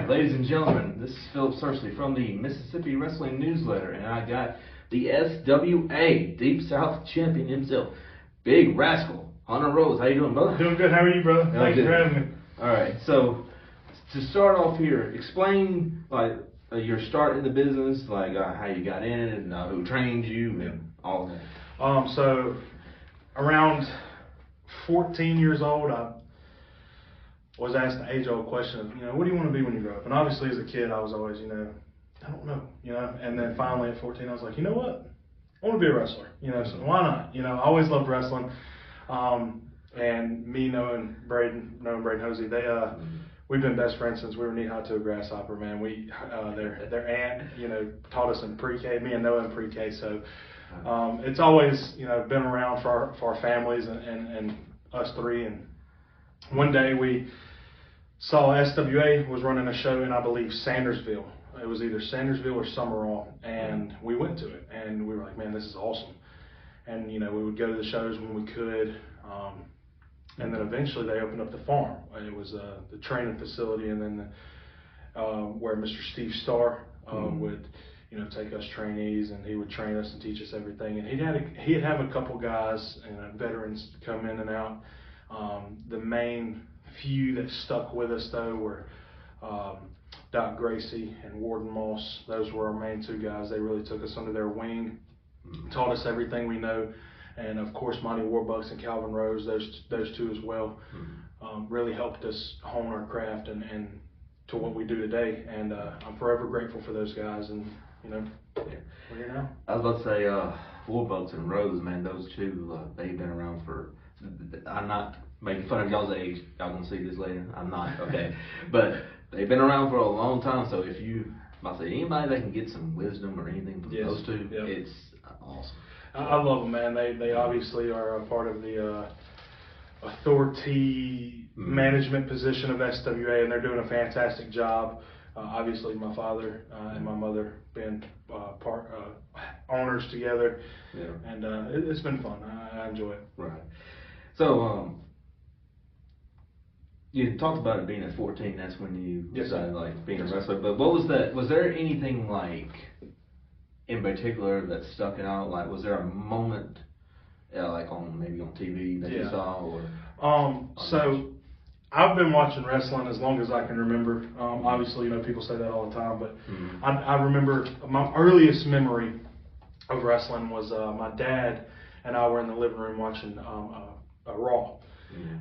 right, ladies and gentlemen, this is Philip Searsley from the Mississippi Wrestling Newsletter, and I got the SWA Deep South Champion himself, Big Rascal, Hunter Rhodes. How you doing, brother? Doing good. How are you, brother? Thanks for having me. All right, so to start off here, explain your start in the business, how you got in it, and who trained you, and all of that. So around 14 years old, I was asked the age-old question of, what do you want to be when you grow up? And obviously as a kid, I was always, I don't know, And then finally at 14, I was like, you know what? I want to be a wrestler, so why not? I always loved wrestling. And me knowing Braden Hosey, we've been best friends since we were knee-high to a grasshopper, man. Their aunt, taught us in pre-K, me and Noah in pre-K, so it's always, been around for our families and us three. And one day we saw SWA was running a show in, I believe, Sandersville. It was either Sandersville or Summerall, and we went to it, and we were like, man, this is awesome. And, we would go to the shows when we could, and then eventually they opened up the farm. It was the training facility, and then where Mr. Steve Starr would, take us trainees, and he would train us and teach us everything. And he'd have a couple guys and veterans come in and out. The main few that stuck with us though were Doc Gracie and Warden Moss. Those were our main two guys. They really took us under their wing, taught us everything we know, and of course Monty Warbucks and Calvin Rose, those two as well, really helped us hone our craft and to what we do today. And I'm forever grateful for those guys. And we're here now. I was about to say Warbucks and Rose, man. Those two, they've been around for. I'm not making fun of y'all's age. Y'all gonna see this later. I'm not, okay. But they've been around for a long time. So if you, I say anybody that can get some wisdom or anything from those two, it's awesome. I love them, man. They obviously are a part of the authority management position of SWA, and they're doing a fantastic job. Obviously, my father and my mother being owners together, and it's been fun. I enjoy it. Right. So, you talked about it being at 14. That's when you decided being a wrestler. But what was that? Was there anything in particular that stuck out? Was there a moment, maybe on TV that you saw, or? So I've been watching wrestling as long as I can remember. Obviously, people say that all the time, but I remember my earliest memory of wrestling was my dad and I were in the living room watching Raw,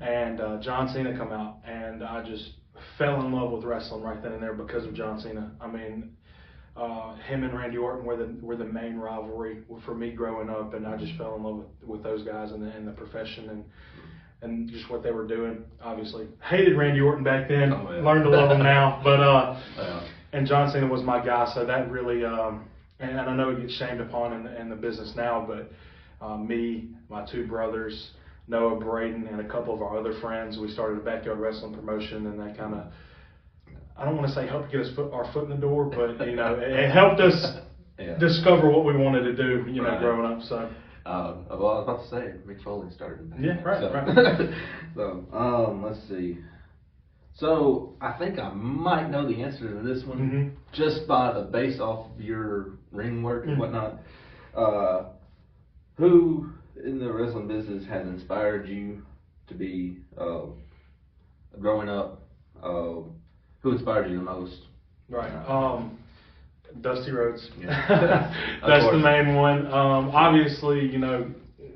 and John Cena come out, and I just fell in love with wrestling right then and there because of John Cena. I mean, him and Randy Orton were the main rivalry for me growing up, and I just fell in love with those guys and the profession and just what they were doing. Obviously, hated Randy Orton back then. Learned to love him now, but and John Cena was my guy, so that really and I know it gets shamed upon in the business now, but me, my two brothers, Noah, Braden, and a couple of our other friends, we started a backyard wrestling promotion, and that kind of, I don't want to say helped get our foot in the door, but it helped us discover what we wanted to do, growing up. So. Well, I was about to say, Mick Foley started. Right. So, let's see. So, I think I might know the answer to this one just based off of your ring work and whatnot. Who in the wrestling business has inspired you to be growing up? Who inspired you the most? Right. Dusty Rhodes. That's the main one. Obviously,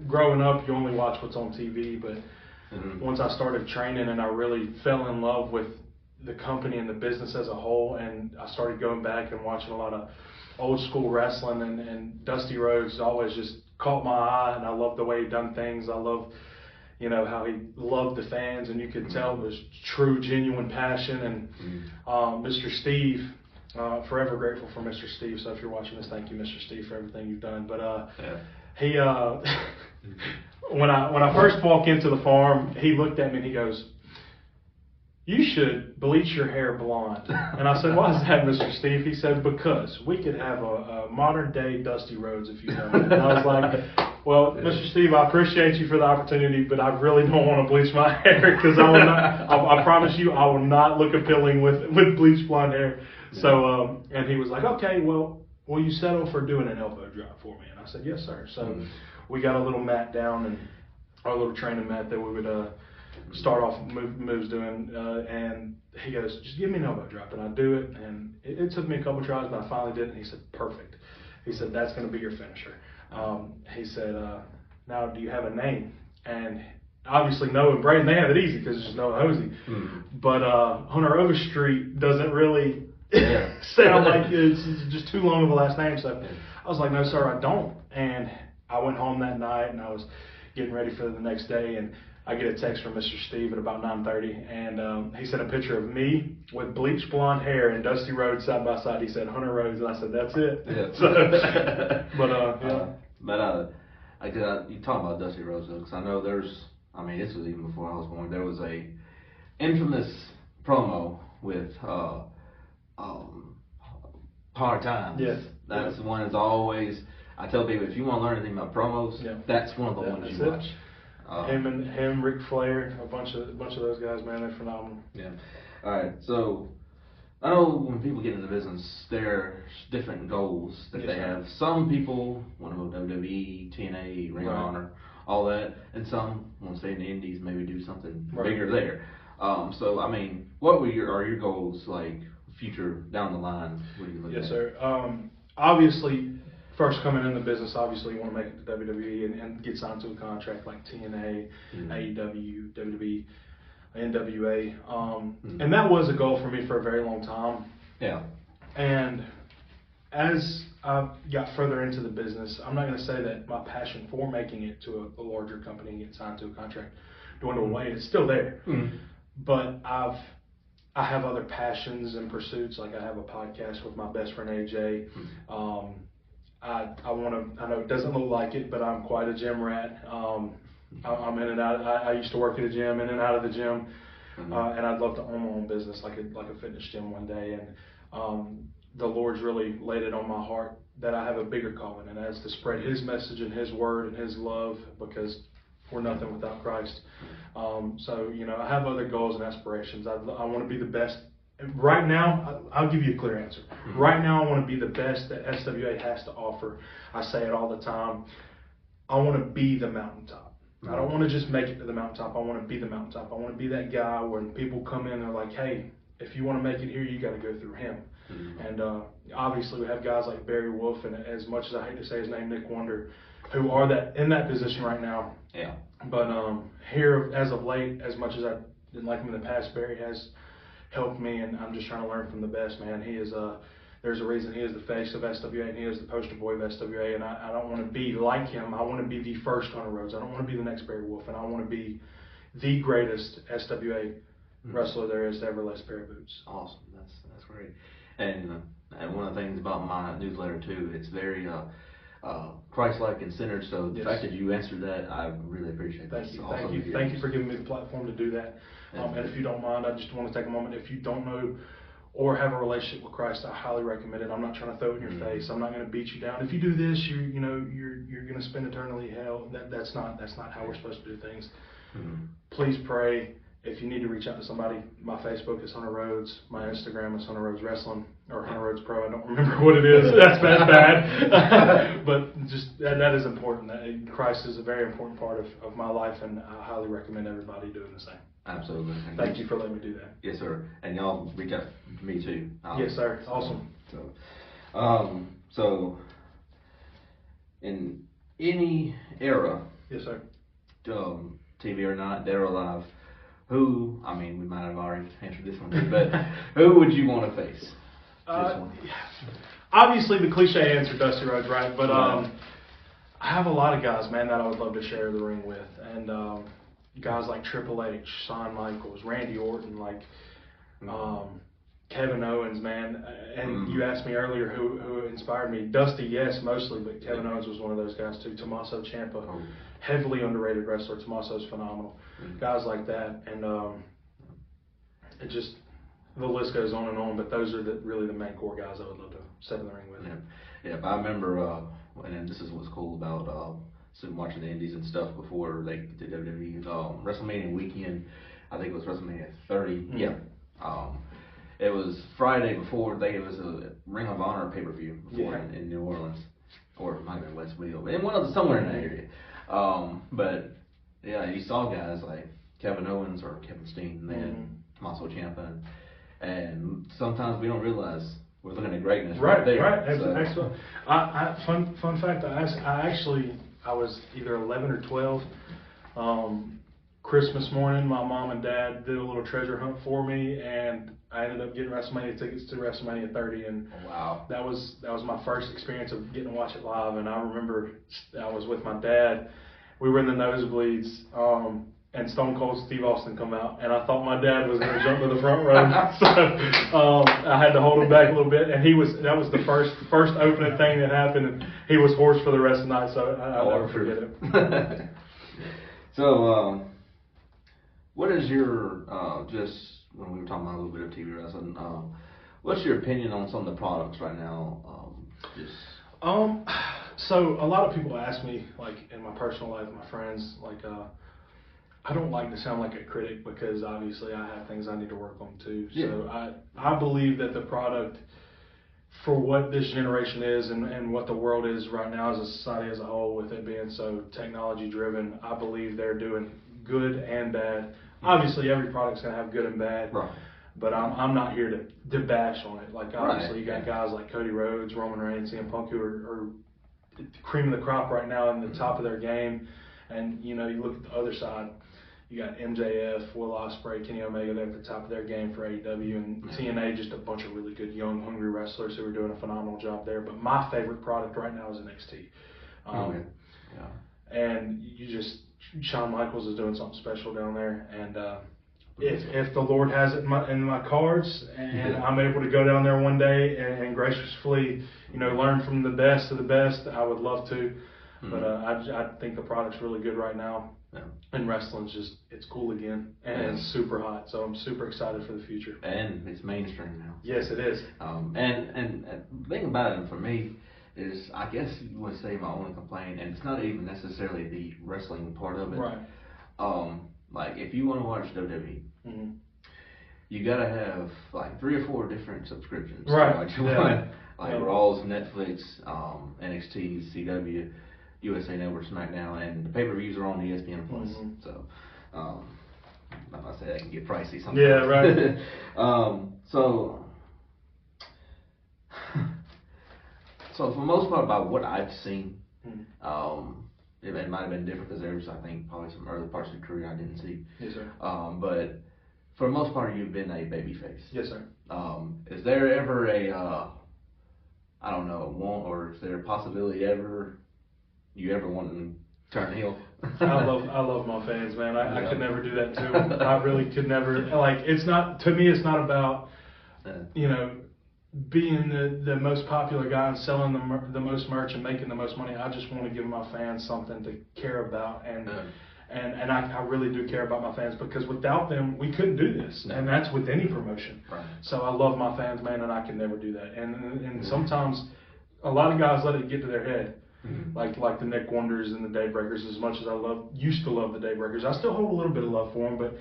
growing up, you only watch what's on TV, but once I started training and I really fell in love with the company and the business as a whole, and I started going back and watching a lot of old school wrestling, and Dusty Rhodes always just caught my eye, and I loved the way he done things. I loved, how he loved the fans, and you could tell it was true, genuine passion. And Mr. Steve, forever grateful for Mr. Steve. So if you're watching this, thank you, Mr. Steve, for everything you've done. But he, when I first walked into the farm, he looked at me and he goes, you should bleach your hair blonde. And I said, why is that, Mr. Steve? He said, because we could have a modern day Dusty Rhodes if you know that. And I was like, well, Mr. Steve, I appreciate you for the opportunity, but I really don't want to bleach my hair because I promise you, I will not look appealing with bleached blonde hair. Yeah. So, and he was like, okay, well, will you settle for doing an elbow drop for me? And I said, yes, sir. So we got a little mat down and our little training mat that we would start off moves doing, and he goes, just give me an elbow drop, and I do it, and it took me a couple tries, but I finally did it, and he said, perfect. He said, that's going to be your finisher. He said, now do you have a name? And obviously Noah and Braden, they have it easy because it's just Noah Hosey. But Hunter Overstreet doesn't really sound like it's just too long of a last name. So I was like, no, sir, I don't. And I went home that night, and I was getting ready for the next day, and I get a text from Mr. Steve at about 9:30, and he sent a picture of me with bleached blonde hair and Dusty Rhodes side by side. He said Hunter Rhodes, and I said that's it. Yeah. You talk about Dusty Rhodes though, because I know this was even before I was born. There was a infamous promo with Hard Times. Yes. That's the one that's always. I tell people, if you want to learn anything about promos, that's one of the ones you watch. Him, Ric Flair, a bunch of those guys, man, they're phenomenal. Yeah. All right. So I know when people get into business, there's different goals that they have. Some people want to go WWE, TNA, Ring of Honor, all that, and some want to stay in the Indies, maybe do something bigger there. So I mean, what are your goals like future down the line? What do you look at? Yes, sir. Obviously, first coming in the business, obviously you want to make it to WWE and get signed to a contract like TNA, AEW, WWE, NWA. And that was a goal for me for a very long time. Yeah. And as I got further into the business, I'm not going to say that my passion for making it to a larger company and get signed to a contract dwindled away. It's still there. But I have other passions and pursuits. Like I have a podcast with my best friend AJ. I know it doesn't look like it, but I'm quite a gym rat. I'm in and out. I used to work at a gym, in and out of the gym, and I'd love to own my own business, like a fitness gym one day. And the Lord's really laid it on my heart that I have a bigger calling, and that's to spread His message and His word and His love, because we're nothing without Christ. So I have other goals and aspirations. I want to be the best. Right now, I'll give you a clear answer. Right now, I want to be the best that SWA has to offer. I say it all the time. I want to be the mountaintop. I don't want to just make it to the mountaintop. I want to be the mountaintop. I want to be that guy when people come in, they're like, hey, if you want to make it here, you got to go through him. And obviously, we have guys like Barry Wolf, and as much as I hate to say his name, Nick Wonder, who are in that position right now. Yeah. But here, as of late, as much as I didn't like him in the past, Barry has helped me, and I'm just trying to learn from the best, man. He is there's a reason he is the face of SWA, and he is the poster boy of SWA, and I don't want to be like him. I want to be the first Hunter Rhodes. I don't want to be the next Barry Wolf, and I want to be the greatest SWA wrestler there is to ever lace a pair of boots. Awesome. That's great. And one of the things about my newsletter too, it's very Christ-like and centered. So the fact that you answered that, I really appreciate that. Thank you for giving me the platform to do that. And if you don't mind, I just want to take a moment. If you don't know or have a relationship with Christ, I highly recommend it. I'm not trying to throw it in your face. I'm not going to beat you down. If you do this, you're going to spend eternally in hell. That's not how we're supposed to do things. Please pray. If you need to reach out to somebody, my Facebook is Hunter Rhodes. My Instagram is Hunter Rhodes Wrestling or Hunter Rhodes Pro. I don't remember what it is. That's bad. But just that is important. Christ is a very important part of my life, and I highly recommend everybody doing the same. Absolutely. Thank you for letting me do that. Yes, sir. And y'all reach out to me too. Yes, sir. Awesome. So in any era, yes, sir. TV or not, dead or alive, who, we might have already answered this one, but who would you want to face? Obviously, the cliche answer, Dusty Rhodes, right? But I have a lot of guys, man, that I would love to share the ring with. And guys like Triple H, Shawn Michaels, Randy Orton, Kevin Owens, man. And you asked me earlier who inspired me. Dusty, yes, mostly, but Kevin Owens was one of those guys too. Tommaso Ciampa, heavily underrated wrestler. Tommaso's phenomenal. Guys like that. And it just, the list goes on and on, but those are really the main core guys I would love to step in the ring with. Yeah, but I remember, and this is what's cool about sitting watching the Indies and stuff before they did WWE. WrestleMania weekend, I think it was WrestleMania 30. Mm-hmm. Yeah. It was Friday before it was a Ring of Honor pay-per-view before in New Orleans, or it might have been Westville, but somewhere in that area. But yeah, you saw guys like Kevin Owens or Kevin Steen, then Tommaso Ciampa, and sometimes we don't realize we're looking at greatness right there. Right. So. Excellent. Fun fact. I was either 11 or 12. Christmas morning, my mom and dad did a little treasure hunt for me, and I ended up getting WrestleMania tickets to WrestleMania 30, and that was my first experience of getting to watch it live. And I remember I was with my dad. We were in the nosebleeds, and Stone Cold Steve Austin come out, and I thought my dad was going to jump to the front row, so I had to hold him back a little bit. And that was the first opening thing that happened, and he was hoarse for the rest of the night, so I'll never forget it. So, what is your just when we were talking about a little bit of TV wrestling? What's your opinion on some of the products right now? So a lot of people ask me, like in my personal life, my friends, like I don't like to sound like a critic because obviously I have things I need to work on too. Yeah. So I believe that the product, for what this generation is and what the world is right now as a society as a whole, with it being so technology driven, I believe they're doing good and bad. Obviously every product's gonna have good and bad. Right. But I'm not here to bash on it. Like obviously you got guys like Cody Rhodes, Roman Reigns, CM Punk who are the cream of the crop right now in the top of their game. And you look at the other side, you got MJF, Will Ospreay, Kenny Omega, they're at the top of their game for AEW, and TNA, just a bunch of really good young, hungry wrestlers who are doing a phenomenal job there. But my favorite product right now is NXT. And Shawn Michaels is doing something special down there, and if the Lord has it in my cards, and I'm able to go down there one day and graciously, learn from the best of the best, I would love to. But I think the product's really good right now. Yeah. And wrestling's it's cool again, and it's super hot. So I'm super excited for the future. And it's mainstream now. Yes, it is. And the thing about it for me is, I guess you would say my only complaint, and it's not even necessarily the wrestling part of it. Right. Like if you want to watch WWE, you gotta have like 3 or 4 different subscriptions. Right. Like Raw's, Netflix, NXT, CW, USA Network, SmackDown, and the pay-per-views are on ESPN Plus. So, like I said, that can get pricey sometimes. Yeah, right. So for the most part, about what I've seen, it might have been different because there's, I think, probably some early parts of your career I didn't see. Yes, sir. But for the most part, you've been a babyface. Yes, sir. Is there ever I don't know, or is there a possibility you ever want to turn heel? I love my fans, man. I could never do that to them. I really could never. Like, it's not, to me, it's not about, being the most popular guy and selling the most merch and making the most money. I just want to give my fans something to care about, and I really do care about my fans, because without them we couldn't do this, and that's with any promotion. Right. So I love my fans, man, and I can never do that. And sometimes a lot of guys let it get to their head. Like the Nick Wonders and the Daybreakers. As much as I used to love the Daybreakers, I still hold a little bit of love for them. But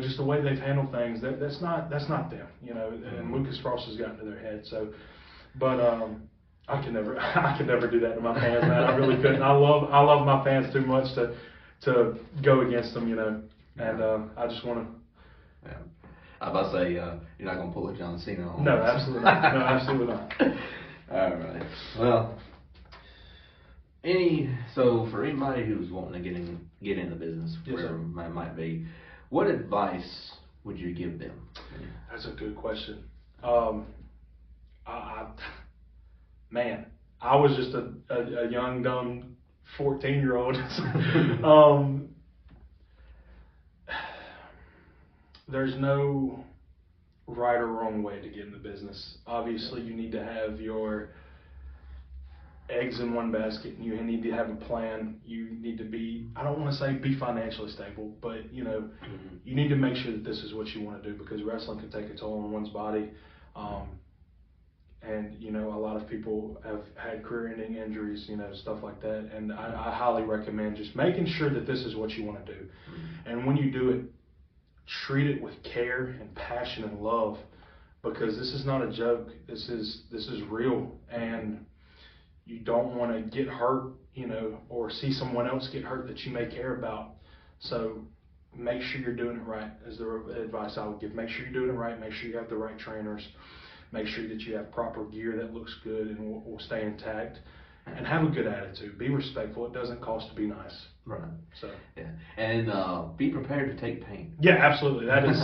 just the way they've handled things, that's not them. And Lucas Frost has gotten to their head. So, but I can never do that to my fans, man. I really couldn't. I love my fans too much to go against them. And I just want to. Yeah. I was about to say you're not gonna pull a John Cena on. No, absolutely not. No, absolutely not. All right. Well. So for anybody who's wanting to get in the business, wherever it might be, what advice would you give them? That's a good question. Man, I was just a young, dumb 14-year-old. There's no right or wrong way to get in the business. Obviously, you need to have your eggs in one basket. You need to have a plan. You need to be, I don't want to say be financially stable, but you need to make sure that this is what you want to do, because wrestling can take a toll on one's body. And a lot of people have had career-ending injuries, stuff like that. And I highly recommend just making sure that this is what you want to do. And when you do it, treat it with care and passion and love, because this is not a joke. This is real, and you don't want to get hurt, or see someone else get hurt that you may care about. So make sure you're doing it right, is the advice I would give. Make sure you're doing it right. Make sure you have the right trainers. Make sure that you have proper gear that looks good and will stay intact. And have a good attitude. Be respectful. It doesn't cost to be nice. Right. So. Yeah. And be prepared to take pain. Yeah, absolutely. That is.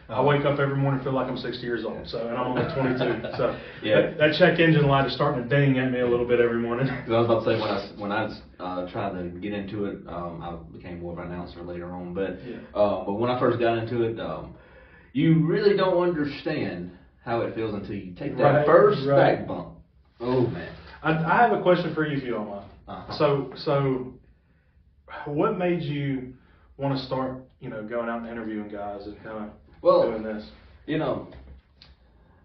I wake up every morning and feel like I'm 60 years old. So, and I'm only 22. So yeah, that check engine light is starting to ding at me a little bit every morning. I was about to say when I tried to get into it, I became more of an announcer later on. But when I first got into it, you really don't understand how it feels until you take that first back bump. Oh man. I have a question for you, if you don't mind. Uh-huh. So, what made you want to start, going out and interviewing guys and kind of doing this?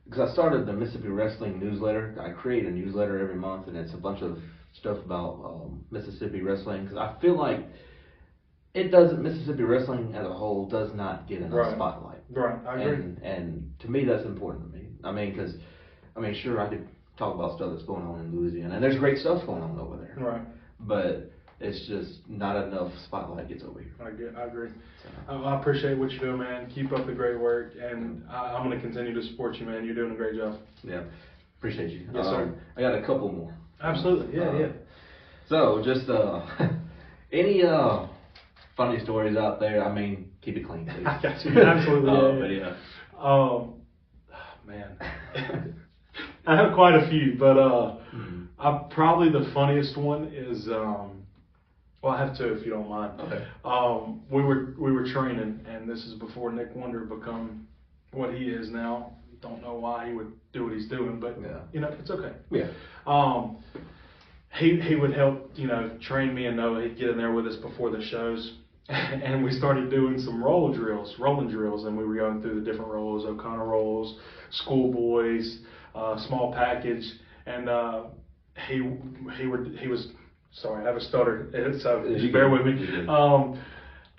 Because I started the Mississippi Wrestling newsletter. I create a newsletter every month, and it's a bunch of stuff about Mississippi wrestling. Because I feel like Mississippi wrestling as a whole does not get enough spotlight. Right, I agree. And to me, that's important to me. Because sure, I could talk about stuff that's going on in Louisiana, and there's great stuff going on over there. Right. But it's just not enough spotlight gets over here. I agree. So. I appreciate what you're doing, man. Keep up the great work, and I'm going to continue to support you, man. You're doing a great job. Yeah, appreciate you. Yes, sir. I got a couple more. Absolutely, yeah. So, just any funny stories out there? Keep it clean, please. I got you. Absolutely. Man. I have quite a few, but probably the funniest one is I have two, if you don't mind. Okay. We were training, and this is before Nick Wonder become what he is now. Don't know why he would do what he's doing, but it's okay. Yeah. He would help train me and Noah. He'd get in there with us before the shows, and we started doing some rolling drills, and we were going through the different rolls, O'Connor rolls, schoolboys, small package, and he was, sorry, I have a stutter, so just bear with me.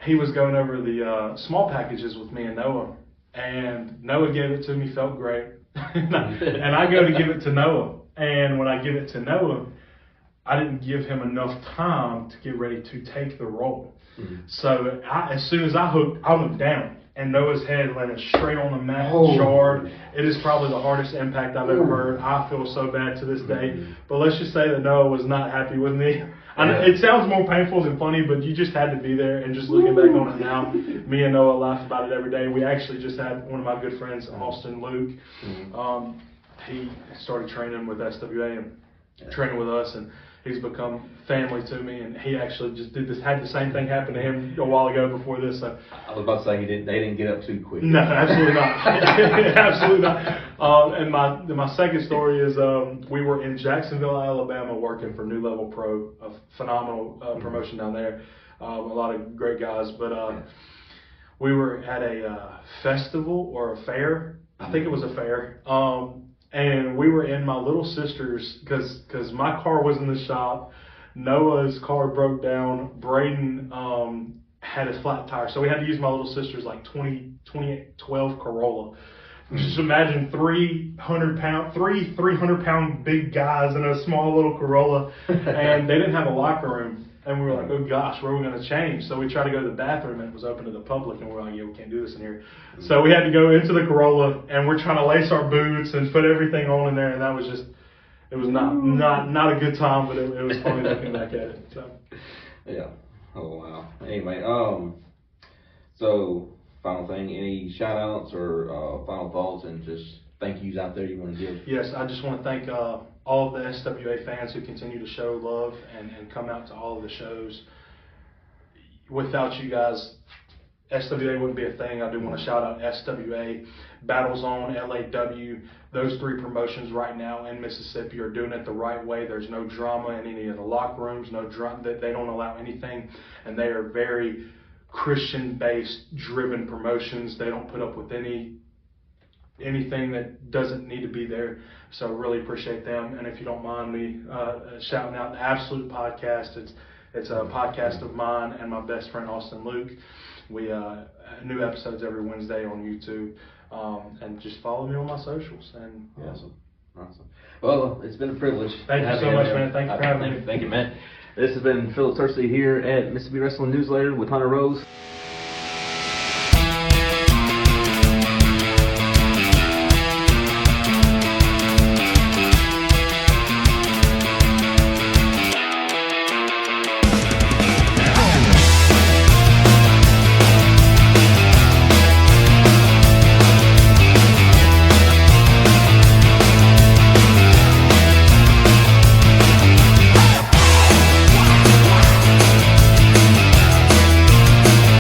He was going over the small packages with me and Noah, and Noah gave it to me, felt great, and I go to give it to Noah, and when I give it to Noah, I didn't give him enough time to get ready to take the roll. Mm-hmm. So as soon as I hooked, I went down, and Noah's head landed straight on the mat, jarred. It is probably the hardest impact I've ever heard. I feel so bad to this day. But let's just say that Noah was not happy with me. It sounds more painful than funny, but you just had to be there. And just looking back on it now, me and Noah laugh about it every day. We actually just had one of my good friends, Austin Luke. He started training with SWA and training with us, and he's become family to me, and he actually just had the same thing happen to him a while ago before this. So. I was about to say they didn't get up too quick. No, absolutely not. Absolutely not. And my second story is we were in Jacksonville, Alabama, working for New Level Pro, a phenomenal promotion down there. A lot of great guys, but we were at a festival or a fair. I think it was a fair. And we were in my little sister's, because my car was in the shop. Noah's car broke down. Braden had a flat tire. So we had to use my little sister's 2012 Corolla. Just imagine 300-pound big guys in a small little Corolla. And they didn't have a locker room. And we were like, oh gosh, where are we going to change? So we tried to go to the bathroom, and it was open to the public, and we were like, yeah, we can't do this in here. So we had to go into the Corolla, and we're trying to lace our boots and put everything on in there, and that was just, it was not a good time, but it was funny looking back at it. So. Yeah. Oh wow. Anyway, so final thing, any shout outs or final thoughts and just thank yous out there you want to give? Yes, I just want to thank all of the SWA fans who continue to show love and come out to all of the shows. Without you guys, SWA wouldn't be a thing. I do want to shout out SWA, Battle Zone, LAW. Those 3 promotions right now in Mississippi are doing it the right way. There's no drama in any of the locker rooms, no drama. They don't allow anything, and they are very Christian-based, driven promotions. They don't put up with anything that doesn't need to be there. So really appreciate them. And if you don't mind me shouting out the Absolute Podcast, it's a podcast of mine and my best friend Austin Luke. We new episodes every Wednesday on YouTube, and just follow me on my socials. And Awesome. Well, it's been a privilege. Thank you so much, man. Thank you for having me. Thank you, man. This has been Philip Tursey here at Mississippi Wrestling Newsletter with Hunter Rhodes.